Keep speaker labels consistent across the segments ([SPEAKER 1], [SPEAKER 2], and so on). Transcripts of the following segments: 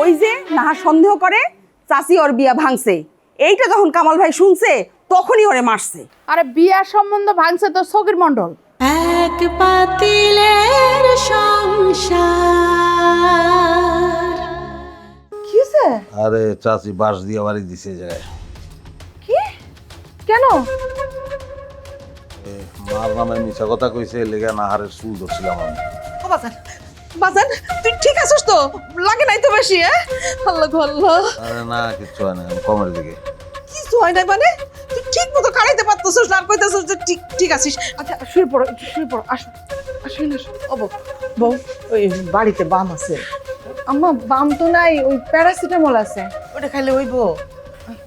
[SPEAKER 1] ওই যে নাহার সন্দেহ করে চাচি ওর বিয়া ভাঙছে, এইটা যখন কামাল ভাই শুনছে তখনই ওরে মারছে।
[SPEAKER 2] আরে বিয়ার সম্বন্ধ ভাঙছে তো সগির মণ্ডল।
[SPEAKER 3] এক পাতিলের সংসার।
[SPEAKER 2] কি হয়েছে?
[SPEAKER 4] আরে চাচি বাঁশ দিয়ে বাড়ি দিছে এই জায়গায়।
[SPEAKER 2] কি? কেন?
[SPEAKER 4] মার নামে মিছা কথা কইছে, লেগে নাহারের চুল ধরছিলাম আমি।
[SPEAKER 1] ও বাজান, বাজান তুই ঠিক আছিস তো? লাগে নাই তো বেশি? আল্লাহ গো আল্লাহ।
[SPEAKER 4] আরে না, কিচ্ছু হয় না, আমি কমের দিকে।
[SPEAKER 1] কিছু হয় নাই মানে? তুই ঠিক মতো কাটাইতে পারতেছিস না, আর কইতেছিস যে ঠিক ঠিক আছিস।
[SPEAKER 2] আচ্ছা শুয়ে পড়ো, একটু শুয়ে পড়ো। আসো আসো না। ও বউ, ওই বাড়িতে বাম আছে? আম্মা বাম তো নাই, ওই প্যারাসিটামল আছে।
[SPEAKER 1] ওটা খাইলে হইবো?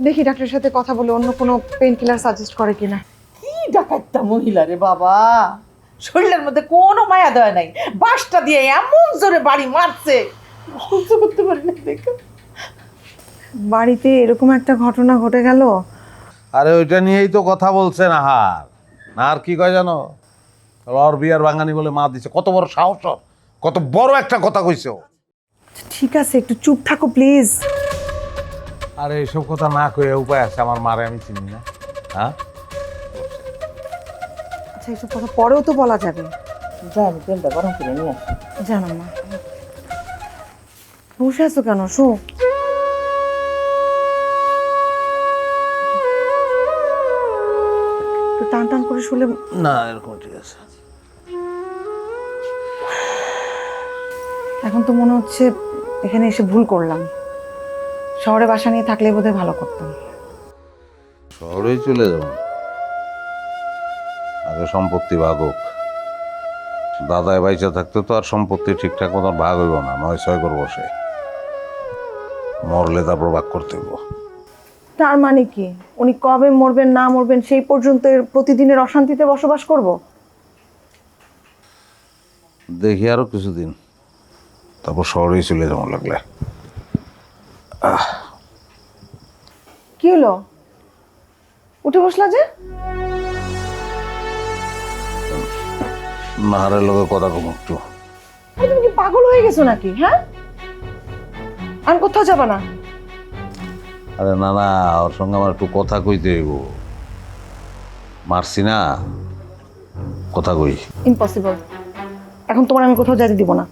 [SPEAKER 2] দেখি ডাক্তারের সাথে কথা বলে অন্য কোনো পেইন কিলার সাজেস্ট করে কিনা।
[SPEAKER 5] কি ডাকাতটা মহিলা রে বাবা, শরীরের মধ্যে কোনো মায়া দয়া নাই, বাসটা দিয়ে এমন জোরে বাড়ি মারছে সহ্য করতে পারি না। দেখো
[SPEAKER 2] বাড়িতে এরকম একটা ঘটনা ঘটে গেল।
[SPEAKER 4] আরে ওইটা নিয়েই তো কথা বলছে নাহার। নাহার কি কয় জানো? ওর বিয়ার বাঙানি বলে মা দিছে। কত বড় সাহস ওর! কত বড় একটা কথা কইছে ও।
[SPEAKER 2] ঠিক আছে, একটু চুপ থাকো প্লিজ।
[SPEAKER 4] আরে এইসব কথা না কয়ে উপায় আছে? আমার মারে আমি চিনি না? হ্যাঁ,
[SPEAKER 2] আচ্ছা এসব কথা পরেও তো বলা যাবে।
[SPEAKER 5] যা, আমি তেলটা গরম করে নিয়ে আসি।
[SPEAKER 2] জানো মা, বসে আছো কেন? শো। একটু টান টান করে শুলে।
[SPEAKER 4] না এরকম ঠিক আছে।
[SPEAKER 2] এখন তো মনে হচ্ছে এখানে এসে ভুল করলাম। শহরে বাসা নিয়ে থাকলে বোধহয় ভালো করতাম।
[SPEAKER 4] শহরেই চলে যাব, আগে সম্পত্তি ভাগ হোক। দাদায় বাইচা থাকতে তো আর সম্পত্তি ঠিকঠাক মতো ভাগ হইব না, 9-6 করে বসে। মরলে তারপর ভাগ করতে হইব।
[SPEAKER 2] তার মানে কি উনি কবে মরবেন না মরবেন সেই পর্যন্ত এর প্রতিদিনের অশান্তিতে বসবাস করব?
[SPEAKER 4] দেখি আরো কিছুদিন, তারপর শহরেই চলে যাবো লাগলে।
[SPEAKER 2] কি হলো, উঠে বসলা যে?
[SPEAKER 4] নাহারের লোকে কথা কম একটু।
[SPEAKER 2] এই তুমি কি পাগল হয়ে গেছো নাকি? হ্যাঁ, আর কোথাও যাবা না?
[SPEAKER 4] আরে না না, ওর সঙ্গে আমার একটু কথা কইতে হইব। মারছি না, কথা কই।
[SPEAKER 2] ইম্পসিবল, এখন তোমার আমি কোথাও যেতে দিব না।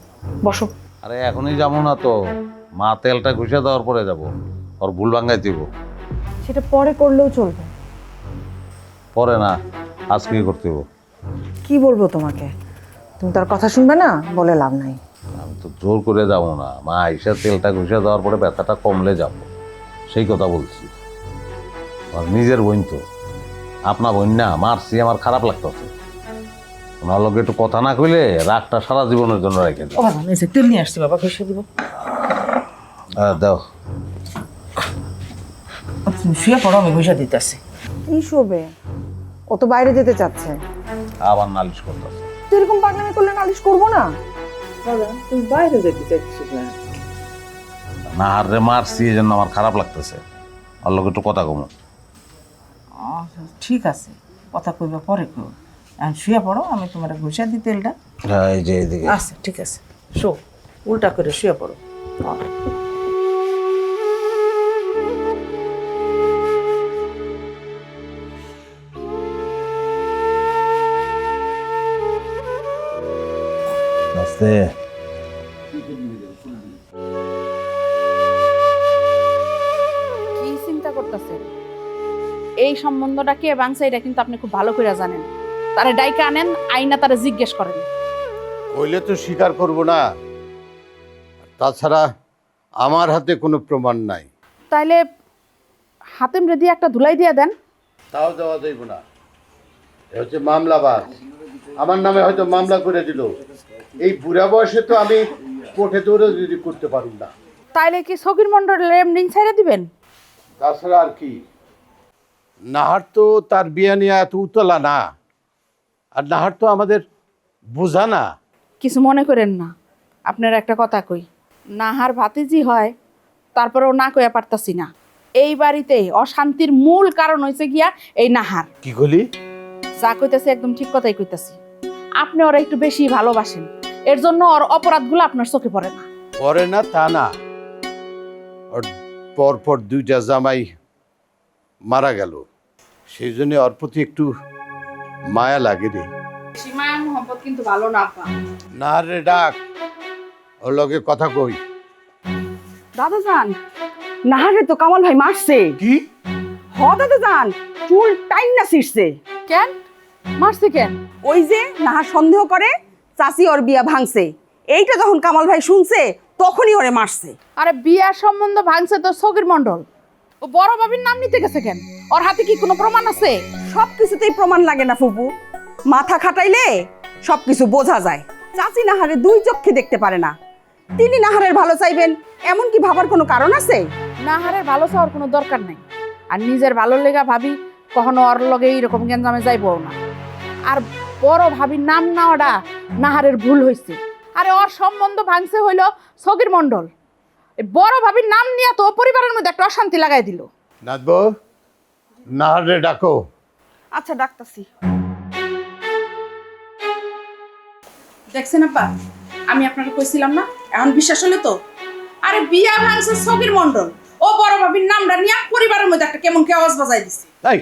[SPEAKER 2] বসো।
[SPEAKER 4] আরে এখনই যাবো না তো, মা তেলটা ঘুষে দেওয়ার পরে যাব। ওর ভুল ভাঙ্গাই দিব।
[SPEAKER 2] সেটা পরে করলেও চলবে।
[SPEAKER 4] পরে না, আজকেই করতে হইব।
[SPEAKER 2] কি বলবো তোমাকে? তুমি তার কথা শুনবে না, বলে লাভ নাই।
[SPEAKER 4] আমি তো জোর করে যাবো না, মা আইসা তেলটা ঘুষে দেওয়ার পরে ব্যথাটা কমলে যাব, সেই কথা বলছি। আর নিজের বোন তো, আপনা বোন না, মারছি, আমার খারাপ লাগতেছে। ওনার লোক একটু কথা না কইলে রাগটা সারা জীবনের জন্য রেখে
[SPEAKER 5] ও বাবা, এই যে তেল নিয়ে আসছি বাবা, ঘষে দিব।
[SPEAKER 4] দাও।
[SPEAKER 5] তুমি শুয়ে পড়ো, আমি ঘষে দিতেছি।
[SPEAKER 2] কি শোবে? ও তো বাইরে যেতে চাচ্ছে।
[SPEAKER 4] আবার নালিশ করতেছে।
[SPEAKER 2] তো এরকম পাগলামি করলে নালিশ করবো না?
[SPEAKER 5] বাবা, তুমি বাইরে যেতে চাইছো না?
[SPEAKER 4] না হারে মারছি, এই জন্য আমার খারাপ লাগতেছে। আর লোক একটু কথা কমো।
[SPEAKER 5] ঠিক আছে, কথা কইবা পরে কই। এখন শুয়ে পড়ো, আমি তোমার ঘষে দিই তেলটা।
[SPEAKER 4] হ্যাঁ, এই যে এইদিকে।
[SPEAKER 5] আচ্ছা ঠিক আছে, শো, উল্টা করে শুয়ে পড়ো।
[SPEAKER 4] আস্তে।
[SPEAKER 2] কি চিন্তা করতেছেন? এই সম্বন্ধটা কে ভাঙছে এটা কিন্তু আপনি খুব ভালো করে জানেন। তারে ডাইকে আনেন, আইনা তারে জিজ্ঞেস করেন।
[SPEAKER 6] কইলে তো স্বীকার করব না, তাছাড়া আমার হাতে কোনো প্রমাণ নাই।
[SPEAKER 2] তাইলে হাতেম রেদি একটা ধুলাই দিয়ে দেন।
[SPEAKER 6] তাও দেওয়া যাইব না, এ হচ্ছে মামলাবাজ। আমার নামে হয়তো মামলা করে দিল। এই বুড়া বয়সে তো আমি কোর্টে দৌড়ে যদি করতে পারুম না।
[SPEAKER 2] তাইলে কি সগির মন্ডলের এমনি ছেড়ে দিবেন?
[SPEAKER 6] তাছাড়া আর কি, নাহার তো তার বিয়ে নিয়ে এত উতলা না, আর নাহার তো আমাদের বোঝা না।
[SPEAKER 2] কিছু মনে করেন না, আপনার একটা কথা কই। নাহার ভাতিজি হয়, তারপরেও না কইয়া পারতাছি না। এই বাড়িতে অশান্তির মূল কারণ হয়েছে গিয়া এই নাহার।
[SPEAKER 6] কি কইলি?
[SPEAKER 2] যা কইতাছি একদম ঠিক কথাই কইতাছি। আপনি ওরা একটু বেশি ভালোবাসেন, এর জন্য ওর অপরাধগুলো আপনার চোখে পড়ে না।
[SPEAKER 6] পরে না তা না, ওর পরপর দুইটা জামাই মারা গেল, সেই জন্য ওর প্রতি একটু মায়া লাগে রে।
[SPEAKER 2] সীমায়া মোহাম্মদ কিন্তু ভালো না আপা।
[SPEAKER 6] না রে, ডাক, ওর লগে কথা কই।
[SPEAKER 1] দাদা যান, নাহারে তো কামাল ভাই মারছে।
[SPEAKER 6] কি?
[SPEAKER 1] হ দাদা যান, চুল টাইন না ছিঁড়ছে।
[SPEAKER 2] কেন মারছে কেন?
[SPEAKER 1] ওই যে নাহার সন্দেহ করে চাচি ওর বিয়া ভাঙছে, এইটা যখন কামাল ভাই শুনছে তখনই ওরে মারছে।
[SPEAKER 2] আরে বিয়ার সম্বন্ধ ভাঙছে তো সগির মণ্ডল, ও বড় ভাবির নাম নিতে গেছে কেন? ওর হাতে কি কোনো প্রমাণ আছে?
[SPEAKER 1] সব কিছুতেই প্রমাণ লাগে না ফুপু, মাথা খাটাইলে সবকিছু বোঝা যায়। চাচি নাহারে দুই চোখে দেখতে পারে না, তিনি নাহারের ভালো চাইবেন এমন কি ভাবার কোনো কারণ আছে?
[SPEAKER 2] নাহারের ভালো চাওয়ার কোনো দরকার নাই, আর নিজের ভালো লেগা ভাবি কখনো ওর লগে এইরকম গেঞ্জামে যাইবও না। আর বড় ভাবির নাম নেওয়াটা নাহারের ভুল হয়েছে। আরে ওর সম্বন্ধ ভাঙছে হইল সগির মণ্ডল, এই বড় ভাবির নাম নিয়ে তো পরিবারের মধ্যে একটা অশান্তি লাগাই দিল।
[SPEAKER 6] নাথবো, নাহারে ডাকো।
[SPEAKER 1] আচ্ছা ডাক্তারছি।
[SPEAKER 2] দেখছেন আপা, আমি আপনাকে কইছিলাম না, এখন বিশ্বাস হলো তো? আরে বিয়া ভাঙছে সগির মণ্ডল, ও বড় ভাবির নামটা নিয়ে পরিবারের মধ্যে একটা কেমন কে আওয়াজ বাজাই দিছে।
[SPEAKER 6] এই